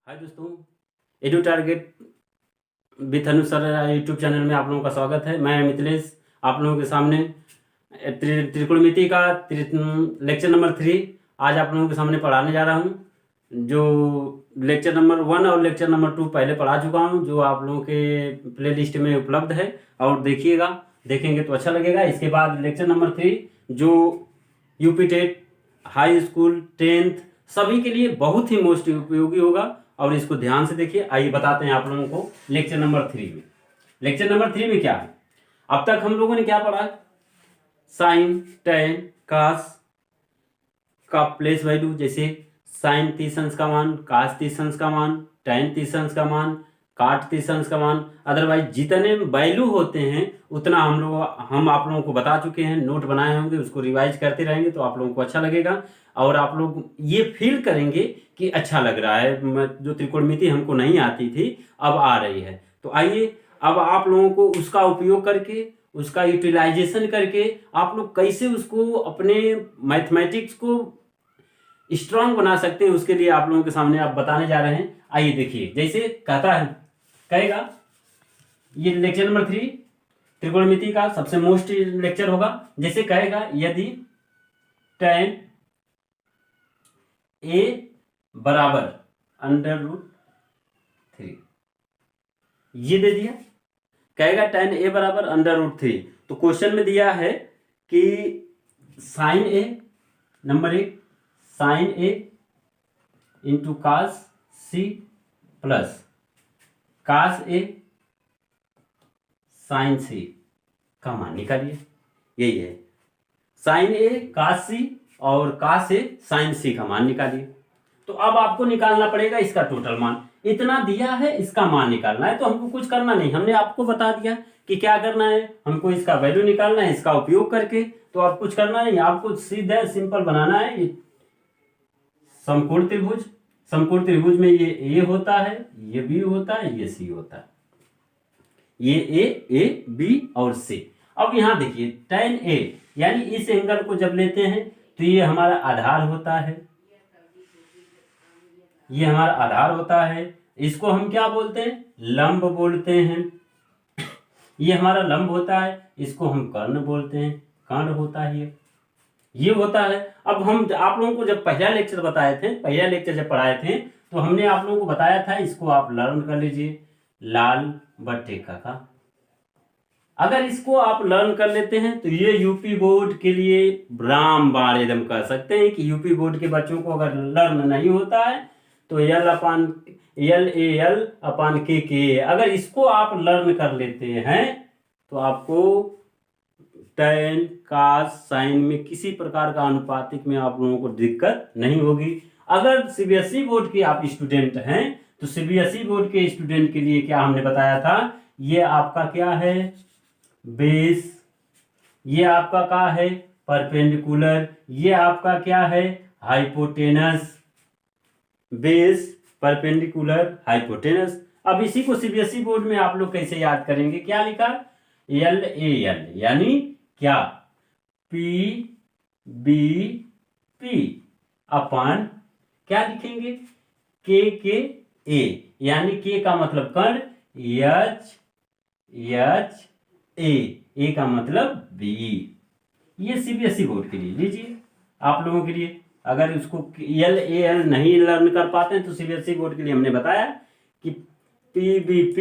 हाय दोस्तों, edu target with Anu sir YouTube channel में आप लोगों का स्वागत है। मैं मिथिलेश आप लोगों के सामने त्रिकोणमिति का लेक्चर नंबर 3 आज आप लोगों के सामने पढ़ाने जा रहा हूं। जो लेक्चर नंबर 1 और लेक्चर नंबर 2 पहले पढ़ा चुका हूं, जो आप लोगों के प्ले लिस्ट में उपलब्ध है और देखेंगे तो अच्छा लगेगा। इसके बाद लेक्चर नंबर 3 जो UP TET, high school, 10th सभी के लिए बहुत ही मोस्ट उपयोगी होगा और इसको ध्यान से देखिए। आइए बताते हैं आप लोगों को लेक्चर नंबर 3 में। लेक्चर नंबर 3 में क्या है, अब तक हम लोगों ने क्या पढ़ा? साइन, टेन, कास का प्लेस वैल्यू, जैसे साइन 30 अंश का मान, कास 30 अंश का मान, टेन 30 अंश का मान, काट 30 अंश का मान। अदरवाइज जितने वैल्यू होते हैं उतना हम आप लोगों को बता चुके हैं, नोट बनाए होंगे, उसको रिवाइज करते रहेंगे तो आप लोगों को अच्छा लगेगा और आप लोग ये फील करेंगे कि अच्छा लग रहा है। जो त्रिकोणमिति हमको नहीं आती थी अब आ रही है। तो आइए अब आप लोगों को उसका उपयोग करके, उसका यूटिलाइजेशन करके आप लोग कैसे उसको अपने मैथमेटिक्स को स्ट्रांग बना सकते हैं, उसके लिए आप लोगों के सामने आप बताने जा रहे हैं। आइए देखिए, जैसे कहेगा ये लेक्चर नंबर 3 त्रिकोणमिति का सबसे मोस्ट लेक्चर होगा। जैसे कहेगा यदि tan a बराबर √3, ये दे दिया। कहेगा tan a बराबर √3, तो क्वेश्चन में दिया है कि sine a, number 1 sine a into cos c plus cos a sine c का मान निकालिए। यही है, साइन a कास c और कास a साइन c का मान निकालिए। तो अब आपको निकालना पड़ेगा इसका टोटल मान। इतना दिया है, इसका मान निकालना है। तो हमको कुछ करना नहीं, हमने आपको बता दिया कि क्या करना है, हमको इसका वैल्यू निकालना है इसका उपयोग करके। तो आप कुछ करना नहीं, आपको सीधा सिंपल बनाना है। ये समकोण त्रिभुज, समकोण त्रिभुज में ये ए होता है, ये बी होता है, ये सी होता है, ये ए बी और सी। अब यहां देखिए tan a, यानी इस एंगल को जब लेते हैं तो ये हमारा आधार होता है, ये हमारा आधार होता है। इसको हम क्या बोलते हैं? लंब बोलते हैं। ये हमारा लंब होता है, इसको हम कर्ण बोलते हैं, कर्ण होता है ये होता है। अब हम आप लोगों को जब पहला लेक्चर बताए थे, पहला लेक्चर जब पढ़ाए थे तो हमने आप लोगों को बताया था, इसको आप लर्न कर लीजिए, लाल बट्टे का। अगर इसको आप लर्न कर लेते हैं तो ये यूपी बोर्ड के लिए रामबाण एकदम कह सकते हैं कि यूपी बोर्ड के बच्चों को अगर लर्न नहीं होता है तो LAL अपान के, अगर इसको आप लर्न कर लेते हैं तो आपको tan cos साइन में किसी प्रकार का अनुपातिक में आप लोगों को दिक्कत नहीं होगी। अगर सीबीएसई बोर्ड के आप स्टूडेंट हैं तो सीबीएसई बोर्ड के स्टूडेंट के लिए क्या हमने बताया था, ये आपका क्या है? बेस। ये आपका क्या है? परपेंडिकुलर। ये आपका क्या है? हाइपोटेनस। Base, perpendicular, hypotenuse. अब इसी को सीबीएसई बोर्ड में आप लोग कैसे याद करेंगे? क्या लिखा? LAL यानी क्या? PBP अपान क्या लिखेंगे? KA, यानी के का मतलब कर्ण, A का मतलब B। ये सीबीएसई बोर्ड के लिए लीजिए। आप लोगों के लिए अगर उसको LAL नहीं लर्न कर पाते हैं तो सीबीएसई बोर्ड के लिए हमने बताया कि PBP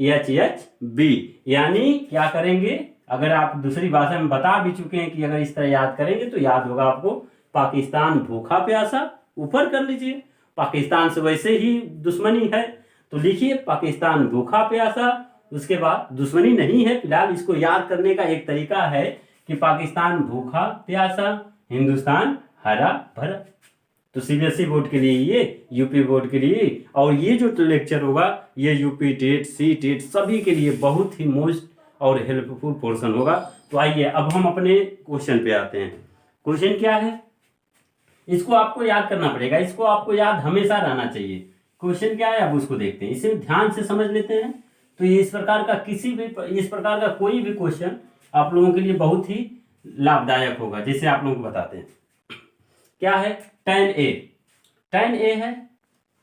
HHB, यानी क्या करेंगे? अगर आप दूसरी भाषा में बता भी चुके हैं कि अगर इस तरह याद करेंगे तो याद होगा आपको, पाकिस्तान भूखा प्यासा, ऊपर कर लीजिए। पाकिस्तान से वैसे ही दुश्मनी है तो लिखिए पाकिस्तान भूखा प्यासा, उसके बाद दुश्मनी नहीं है फिलहाल। इसको याद करने का एक तरीका है कि पाकिस्तान भूखा प्यासा, हिंदुस्तान हरा भरा। तो सीबीएसई बोर्ड के लिए ये, यूपी बोर्ड के लिए, और ये जो लेक्चर होगा ये यूपी टेट, सी टेट सभी के लिए बहुत ही मोस्ट और हेल्पफुल पोर्शन होगा। तो आइए अब हम अपने क्वेश्चन पे आते हैं। क्वेश्चन क्या है, इसको आपको याद करना पड़ेगा, इसको आपको याद हमेशा रहना चाहिए। क्वेश्चन क्या है अब उसको देखते हैं, इसे ध्यान से समझ लेते हैं। तो इस प्रकार का कोई भी क्वेश्चन आप लोगों के लिए बहुत ही लाभदायक होगा। जैसे आप लोगों को बताते हैं क्या है, tan A है,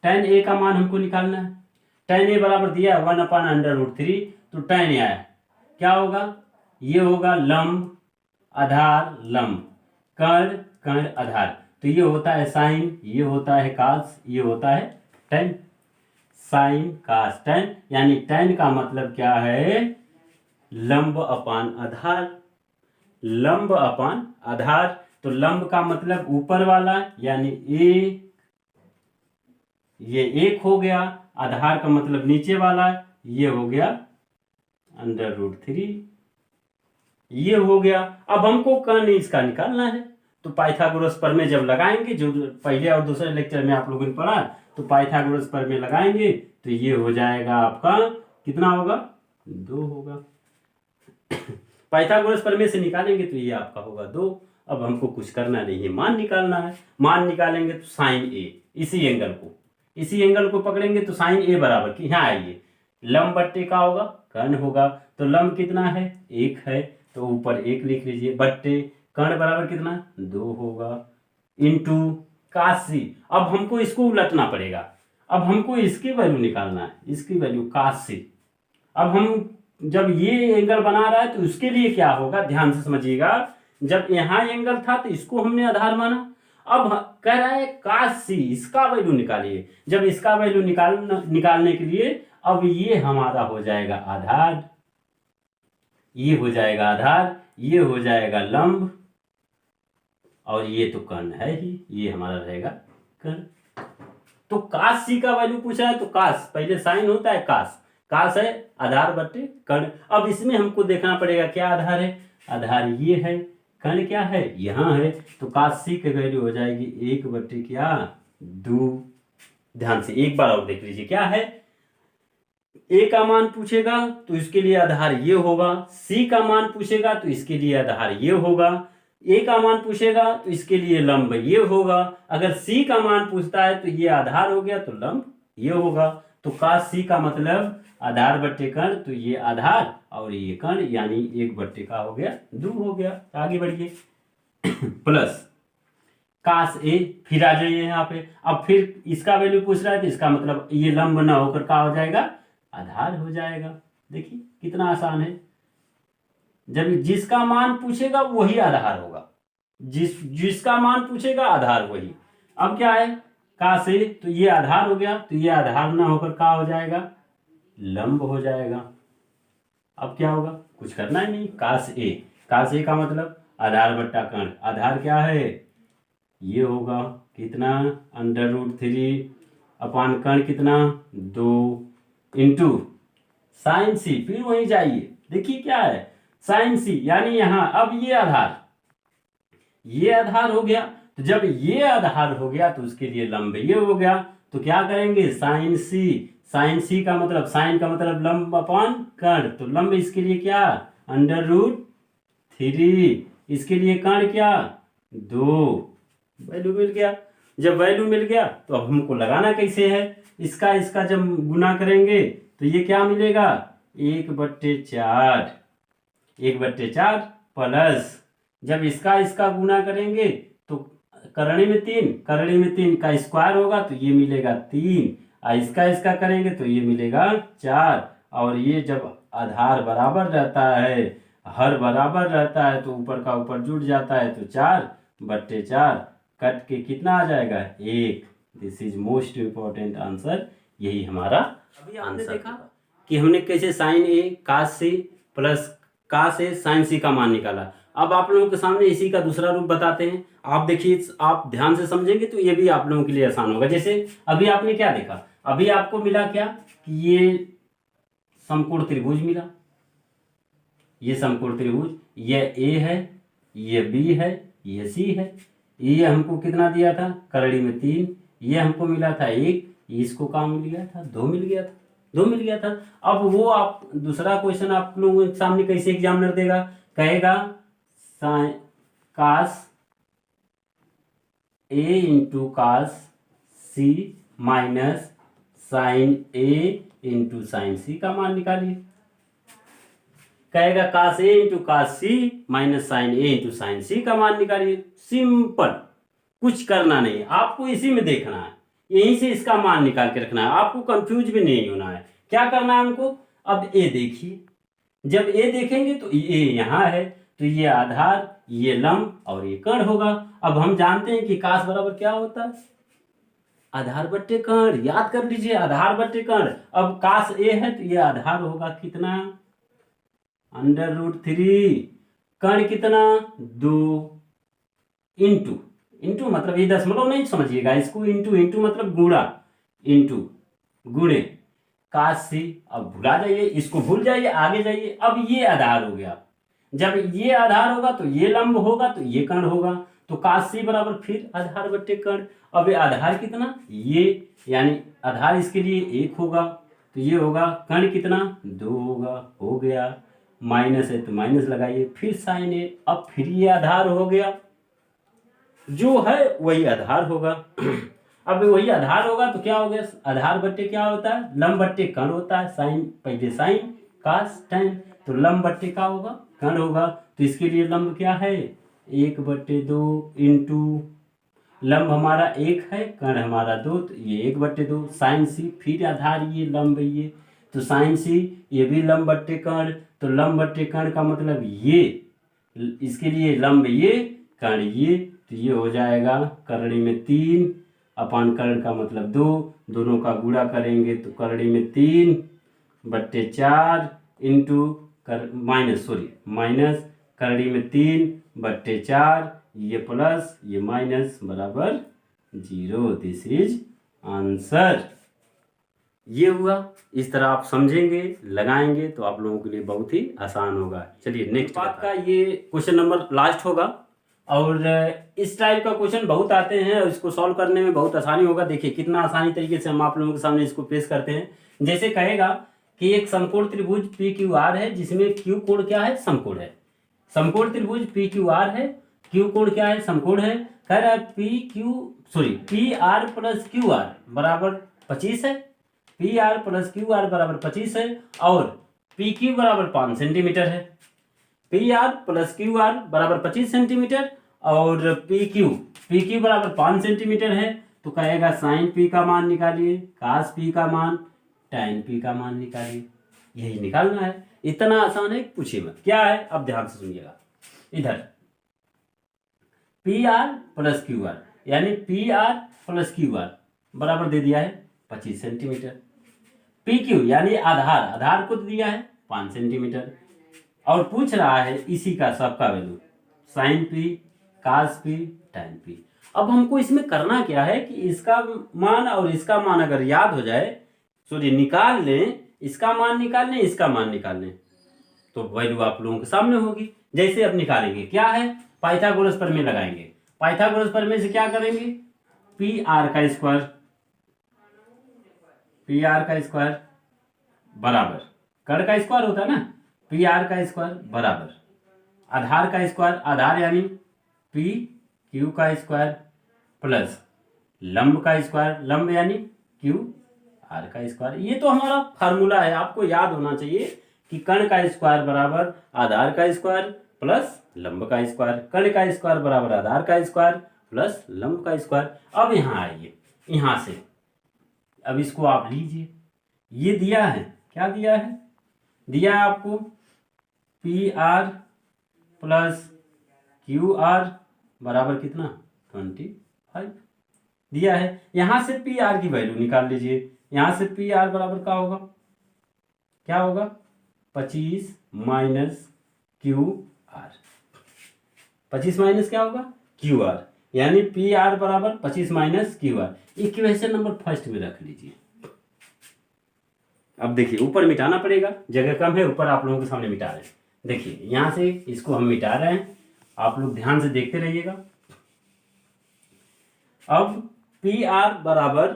tan a का मान हमको निकालना है। tan a बराबर दिया है 1/√3, तो tan a आया, क्या होगा, ये होगा लंब आधार लंब, कर्ण कर्ण आधार, तो ये होता है साइन, ये होता है कास, ये होता है tan। साइन कास tan, यानी tan का मतलब क्या है, लंब अपान आधार, लंब अपान आधार। तो लंब का मतलब ऊपर वाला यानी एक, ये एक हो गया, आधार का मतलब नीचे वाला, ये हो गया √3, ये हो गया। अब हमको कर्ण इसका निकालना है, तो पाइथागोरस प्रमेय जब लगाएंगे, जो पहले और दूसरे लेक्चर में आप लोगों ने पढ़ा, तो पाइथागोरस प्रमेय लगाएंगे तो ये हो जाएगा आपका, कितना होगा, 2 होगा। पाइथागोरस प्रमेय से निकालेंगे तो ये आपका होगा 2। अब हमको कुछ करना नहीं है, मान निकालना है। मान निकालेंगे तो साइन ए, इसी एंगल को पकड़ेंगे तो साइन ए बराबर की, यहाँ आइए, लंब बट्टे का होगा कर्ण होगा, तो लंब कितना है, 1 है, तो ऊपर 1 लिख लीजिए, बट्टे कर्ण बराबर कितना, 2 होगा, इंटू काशी। अब हमको इसको उलटना पड़ेगा, अब हमको इसकी वैल्यू निकालना है, इसकी वैल्यू काशी। अब हम जब ये एंगल बना रहा है तो उसके लिए क्या होगा, ध्यान से समझिएगा, जब यहाँ एंगल था तो इसको हमने आधार माना, अब कह रहा है काशी, इसका वैल्यू निकालिए। जब इसका वैल्यू निकालने के लिए अब ये हमारा हो जाएगा आधार, ये हो जाएगा आधार, ये हो जाएगा लंब, और ये तो कर्ण है ही, ये हमारा रहेगा कर्ण। तो काश सी का वैल्यू पूछा है, तो काश पहले साइन होता है, काश है आधार बट्टे कर्ण। अब इसमें हमको देखना पड़ेगा क्या आधार है, आधार ये है, कर्ण क्या है, यहाँ है, तो काश सी की वैल्यू हो जाएगी 1 बट्टे क्या, 2। ध्यान से एक बार और देख लीजिए, क्या है, ए का मान पूछेगा तो इसके लिए आधार ये होगा, सी का मान पूछेगा तो इसके लिए आधार ये होगा, ए का मान पूछेगा तो इसके लिए लंब ये होगा, अगर सी का मान पूछता है तो ये आधार हो गया तो लंब ये होगा। तो काश सी का मतलब आधार बट्टे कर्ण, तो ये आधार और ये कर्ण, यानी 1 बट्टे का हो गया 2 हो गया। आगे बढ़िए प्लस काश ए, फिर आ जाइए यहाँ पे, अब फिर इसका वैल्यू पूछ रहा है तो इसका मतलब ये लंब ना होकर क्या हो जाएगा, आधार हो जाएगा। देखिए कितना आसान है, जब जिसका मान पूछेगा वही आधार होगा, जिसका मान पूछेगा आधार वही। अब क्या है, का से, तो ये आधार हो गया, तो ये आधार ना होकर क्या हो जाएगा, लंब हो जाएगा। अब क्या होगा, कुछ करना ही नहीं, काश ए का मतलब आधार बट्टा कर्ण, आधार क्या है, ये होगा कितना, √3 अपान कर्ण कितना, 2 इंटू साइन सी, फिर वहीं जाइए, देखिए क्या है साइन सी, यानी यहाँ अब ये आधार हो गया, तो जब ये आधार हो गया तो उसके लिए लंब ये हो गया, तो क्या करेंगे, साइन सी का मतलब, साइन का मतलब लंब अपान कर्ण, तो लंब इसके लिए क्या, √3, इसके लिए कर्ण क्या, 2। वैल्यू मिल गया। जब वैल्यू मिल गया तो अब हमको लगाना कैसे है, इसका जब गुना करेंगे तो ये क्या मिलेगा, 1/4 प्लस, जब इसका गुना करेंगे तो करणी में 3 का स्क्वायर होगा तो ये मिलेगा 3, और इसका करेंगे तो ये मिलेगा 4, और ये जब आधार बराबर रहता है, हर बराबर रहता है, तो ऊपर का ऊपर जुड़ जाता है, तो 4/4 कट के कितना आ जाएगा, 1। This is most important answer, यही हमारा अभी आपने देखा कि हमने कैसे साइन ए काश सी प्लस काश ए साइन सी का मान निकाला। अब आप लोगों के सामने इसी का दूसरा रूप बताते हैं, आप देखिए, आप ध्यान से समझेंगे तो ये भी आप लोगों के लिए आसान होगा। जैसे अभी आपने क्या देखा, अभी आपको मिला क्या कि ये समकोण त्रिभुज मिला, ये समकोण त्रिभुज, ये ए है, ये बी है, ये सी है, ये हमको कितना दिया था, करड़ी में 3, ये हमको मिला था 1, इसको काम मिल गया था 2 मिल गया था। अब वो आप दूसरा क्वेश्चन आप लोगों के सामने कैसे एग्जामिनर देगा, कहेगा काश ए इंटू काश सी माइनस साइन ए इंटू साइन सी का मान निकालिए। कहेगा काश ए इंटू काश सी माइनस साइन ए इंटू साइन सी का मान निकालिए। सिंपल, कुछ करना नहीं, आपको इसी में देखना है, यहीं से इसका मान निकाल के रखना है, आपको कंफ्यूज भी नहीं होना है। क्या करना है हमको, अब ए देखिए, जब ए देखेंगे तो ए यहाँ है, तो ये आधार, ये लंब और ये कर्ण होगा। अब हम जानते हैं कि काश बराबर क्या होता है, आधार बट्टे कर्ण, याद कर लीजिए, आधार बट्टे कर्ण। अब काश ए है तो ये आधार होगा कितना, √3, कर्ण कितना 2, इंटू, इंटू मतलब ये दशमलव नहीं समझिएगा इसको, इंटू, इंटू मतलब गुणा, इंटू गुणे काश सी। अब भुला जाइए, इसको भूल जाइए, आगे जाइए। अब ये आधार हो गया, जब ये आधार होगा तो ये लंब होगा, तो ये कर्ण होगा, तो काश सी बराबर फिर आधार बट्टे कर्ण। अब ये आधार कितना, ये यानी आधार इसके लिए 1 होगा, तो ये होगा कर्ण कितना 2 होगा, हो गया। माइनस है तो माइनस लगाइए, फिर साइन ए, अब फिर ये आधार हो गया, जो है वही आधार होगा। अब वही आधार होगा तो क्या हो गया, आधार बट्टे क्या होता है, लंब बट्टे कर्ण होता है, साइन पहले साइन कास tan, तो लंब बट्टे क्या होगा, कर्ण होगा। तो इसके लिए लंब क्या है 1/2 इंटू, लंब हमारा 1 है, कर्ण हमारा 2, तो ये 1/2 साइन सी, फिर आधार ये लंब ये, तो साइन सी, ये भी लंब बट्टे कर्ण, तो लंब बट्टे कर्ण का मतलब ये, इसके लिए लंब ये कर्ण ये, तो ये हो जाएगा करड़ी में 3 अपान कर्ण का मतलब 2, दोनों का गुणा करेंगे तो करड़ी में 3/4 इंटू माइनस करड़ी में 3/4, ये प्लस ये माइनस बराबर 0। This is answer. ये हुआ, इस तरह आप समझेंगे लगाएंगे तो आप लोगों के लिए बहुत ही आसान होगा। चलिए नेक्स्ट बात का, ये क्वेश्चन नंबर लास्ट होगा, और इस टाइप का क्वेश्चन बहुत आते हैं और इसको सॉल्व करने में बहुत आसानी होगा। देखिए कितना आसानी तरीके से हम आप लोगों के सामने इसको पेश करते हैं। जैसे कहेगा कि एक समकोण त्रिभुज पी क्यू आर है, जिसमें क्यू कोण क्या है, समकोण है। समकोण त्रिभुज पी क्यू आर है, क्यू कोण क्या है, समकोण है। कह रहा है P R plus Q R बराबर 25 है, P R plus Q R बराबर 25 है, और पी क्यू बराबर 5 सेंटीमीटर है। P R plus Q R बराबर 25 सेंटीमीटर और पी क्यू बराबर 5 सेंटीमीटर है, तो कहेगा साइन पी का मान निकालिए, कास पी का मान, टाइन पी का मान निकालिए। यही निकालना है, इतना आसान है, पूछिए मत क्या है। अब ध्यान से सुनिएगा, इधर P R plus Q R यानी P R plus Q R बराबर दे दिया है 25 सेंटीमीटर। पी क्यू यानी आधार को दिया है 5 सेंटीमीटर, और पूछ रहा है इसी का सबका वैल्यू, साइन पी, कास पी, टाइन पी। अब हमको इसमें करना क्या है कि इसका मान और इसका मान अगर याद हो जाए, निकाल लें, इसका मान निकाल लें, इसका मान निकाल लें, तो वैल्यू आप लोगों के सामने होगी। जैसे अब निकालेंगे, क्या है, पाइथागोरस प्रमेय लगाएंगे। पाइथागोरस प्रमेय से क्या करेंगे, पी आर का स्क्वायर बराबर, कर्ण का स्क्वायर होता है ना, पी आर का स्क्वायर बराबर आधार का स्क्वायर, आधार यानी पी क्यू का स्क्वायर प्लस लंब का स्क्वायर, लंब यानी क्यू आर का स्क्वायर। ये तो हमारा फार्मूला है, आपको याद होना चाहिए कि कर्ण का स्क्वायर बराबर आधार का स्क्वायर प्लस लंब का स्क्वायर, कर्ण का स्क्वायर बराबर आधार का स्क्वायर प्लस लंब का स्क्वायर। अब यहाँ आइए, यहाँ से अब इसको आप लीजिए, ये दिया है, क्या दिया है, दिया है आपको P R plus Q R बराबर कितना 25 दिया है। यहां से पी आर की वैल्यू निकाल लीजिए, यहां से पी आर बराबर क्या होगा 25 माइनस क्यू आर, 25 माइनस क्या होगा क्यू आर, यानी पी आर बराबर 25 minus Q R. Equation number first में रख लीजिए। अब देखिए ऊपर मिटाना पड़ेगा, जगह कम है, ऊपर आप लोगों के सामने मिटा रहे हैं। देखिए यहां से इसको हम मिटा रहे हैं, आप लोग ध्यान से देखते रहिएगा। अब पी आर बराबर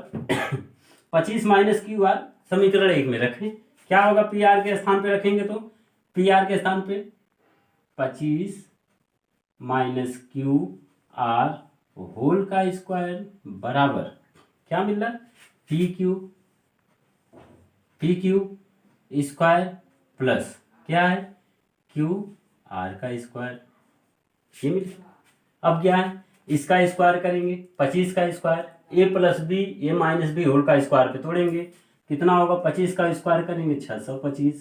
25 माइनस क्यू आर समीकरण 1 में रखें, क्या होगा, पी आर के स्थान पे रखेंगे तो पी आर के स्थान पे 25 माइनस क्यू आर होल का स्क्वायर बराबर क्या मिल रहा है, पी क्यू स्क्वायर प्लस क्या है क्यू आर का स्क्वायर, ये मिल। अब क्या है, इसका स्क्वायर करेंगे, 25 का स्क्वायर ए प्लस बी ए माइनस बी होल का स्क्वायर पे तोड़ेंगे, कितना होगा 25 का स्क्वायर करेंगे 625,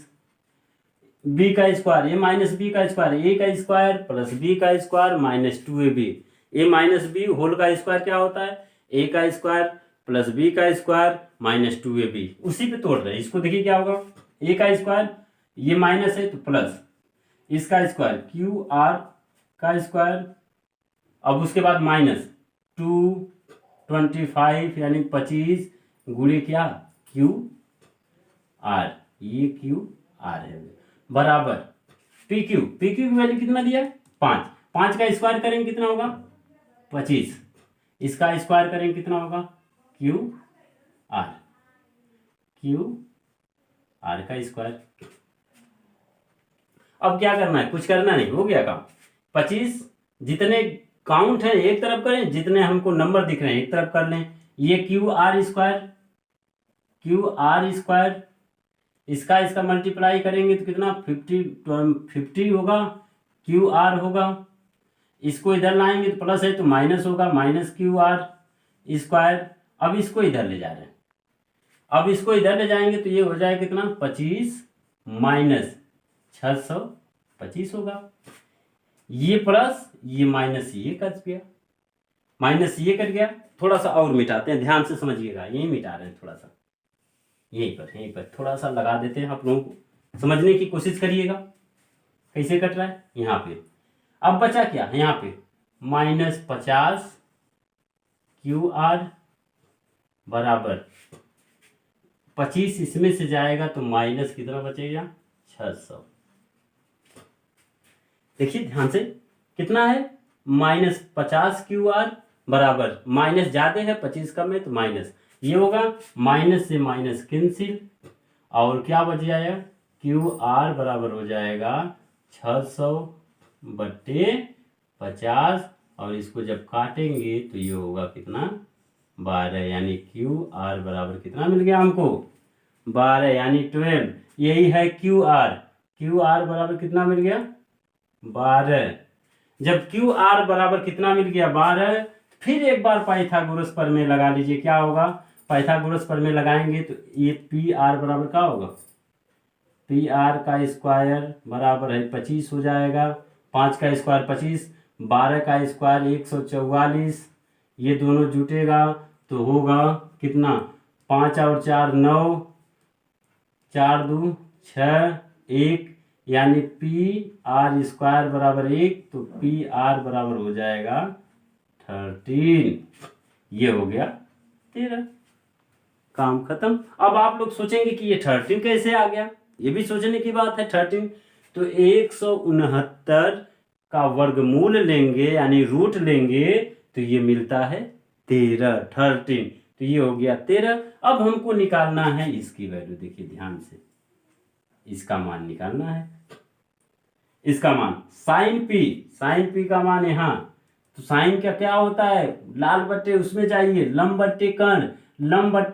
बी का स्क्वायर ए माइनस बी का स्क्वायर ए का स्क्वायर प्लस बी का स्क्वायर माइनस 2ab, ए माइनस बी होल का स्क्वायर क्या होता है ए का स्क्वायर प्लस बी का स्क्वायर माइनस 2ab, उसी पे तोड़ रहे हैं इसको। देखिए क्या होगा, ए का स्क्वायर ये माइनस है तो प्लस इसका स्क्वायर क्यू आर का स्क्वायर, अब उसके बाद माइनस 225 यानी 25 गुणे क्या क्यू आर, ये क्यू आर है बराबर पी क्यू की वैल्यू कितना दिया 5, 5 का स्क्वायर करेंगे कितना होगा 25, इसका स्क्वायर करेंगे कितना होगा क्यू आर का स्क्वायर। अब क्या करना है, कुछ करना नहीं, हो गया काम। 25 जितने काउंट है एक तरफ करें, जितने हमको नंबर दिख रहे हैं एक तरफ कर लें। ये क्यू आर स्क्वायर इसका मल्टीप्लाई करेंगे तो कितना 50 होगा, क्यू आर होगा। इसको इधर लाएंगे तो प्लस है तो माइनस होगा, माइनस क्यू आर स्क्वायर। अब इसको इधर ले जा रहे हैं, अब इसको इधर ले जाएंगे तो ये हो जाएगा कितना 25 माइनस 625 होगा, ये प्लस ये माइनस ये कट गया, माइनस ये कट गया। थोड़ा सा और मिटाते हैं, ध्यान से समझिएगा, यही मिटा रहे हैं थोड़ा सा, यहीं पर थोड़ा सा लगा देते हैं। आप लोगों को समझने की कोशिश करिएगा कैसे कट रहा है यहाँ पे। अब बचा क्या यहाँ पे -50 क्यू आर बराबर 25, इसमें से जाएगा तो माइनस कितना बचेगा 600। देखिए ध्यान से कितना है -50 क्यू आर बराबर, माइनस ज्यादा है 25 कम है तो माइनस, ये होगा माइनस से माइनस कैंसिल और क्या बच जाएगा क्यू आर बराबर हो जाएगा 600/50 और इसको जब काटेंगे तो ये होगा कितना 12, यानी क्यू आर बराबर कितना मिल गया हमको 12 यानी 12। यही है क्यू आर बराबर कितना मिल गया 12। जब क्यू आर बराबर कितना मिल गया 12, फिर एक बार पाइथागोरस प्रमेय लगा लीजिए। क्या होगा, पाइथागोरस प्रमेय लगाएंगे तो ये पी आर बराबर क्या होगा, पी आर का स्क्वायर बराबर है 25 हो जाएगा, 5 का स्क्वायर 25, 12 का स्क्वायर 144, ये दोनों जुटेगा तो होगा कितना 5 और 4 9, 4 2 6 1 यानी पी आर स्क्वायर बराबर 1, तो पी आर बराबर हो जाएगा 13। ये हो गया 13, काम खत्म। अब आप लोग सोचेंगे कि ये 13 कैसे आ गया, ये भी सोचने की बात है। 13 तो 169 का वर्गमूल लेंगे यानी रूट लेंगे तो ये मिलता है 13 तो ये हो गया 13। अब हमको निकालना है इसकी वैल्यू, देखिए ध्यान से, इसका मान निकालना है, इसका मान साइन पी का मान यहाँ, तो साइन का क्या होता है लाल बट्टे उसमें जाइए लंब बट्टे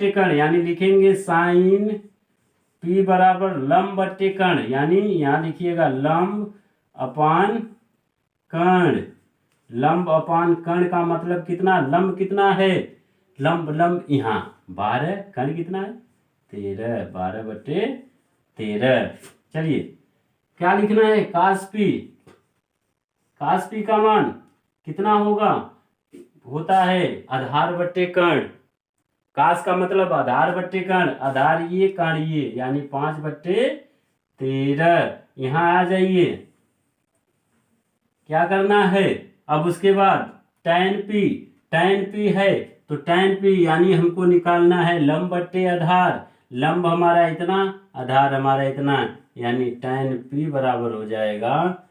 कर्ण यानी लिखेंगे साइन पी बराबर लंब बट्टे कर्ण, यानी यहाँ लिखिएगा लंब अपान कर्ण का मतलब कितना, लंब कितना है लंब यहाँ 12, कर्ण कितना है 13, 12/13। चलिए क्या लिखना है कास पी का मान कितना होता है आधार बट्टे कर्ण, कास का मतलब आधार बट्टे कर्ण, आधार ये कर्ण ये यानी 5/13। यहाँ आ जाइए, क्या करना है अब उसके बाद tan p है तो tan p यानी हमको निकालना है लंब बट्टे आधार, लंब हमारा इतना आधार हमारा इतना, यानी tan p बराबर हो जाएगा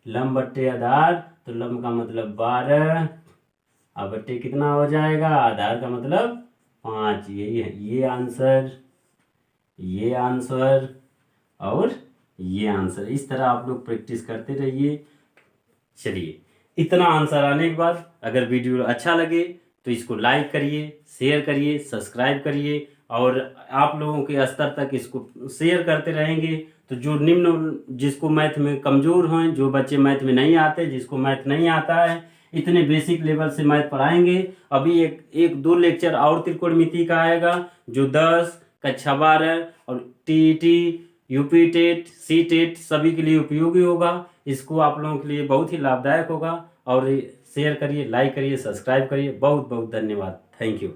लंब बट्टे आधार, तो लंब का मतलब 12 अब बट्टे कितना हो जाएगा आधार का मतलब 5। यही है ये आंसर और ये आंसर। इस तरह आप लोग प्रैक्टिस करते रहिए। चलिए इतना आंसर आने के बाद अगर वीडियो अच्छा लगे तो इसको लाइक करिए, शेयर करिए, सब्सक्राइब करिए और आप लोगों के स्तर तक इसको शेयर करते रहेंगे तो जो जिसको मैथ में कमज़ोर हैं, जो बच्चे मैथ में नहीं आते, जिसको मैथ नहीं आता है, इतने बेसिक लेवल से मैथ पढ़ाएंगे। अभी एक दो लेक्चर और त्रिकोणमिति का आएगा जो 10, कक्षा 12 और TET, UP TET, C TET सभी के लिए उपयोगी होगा। इसको आप लोगों के लिए बहुत ही लाभदायक होगा। और शेयर करिए, लाइक करिए, सब्सक्राइब करिए। बहुत बहुत धन्यवाद। Thank you.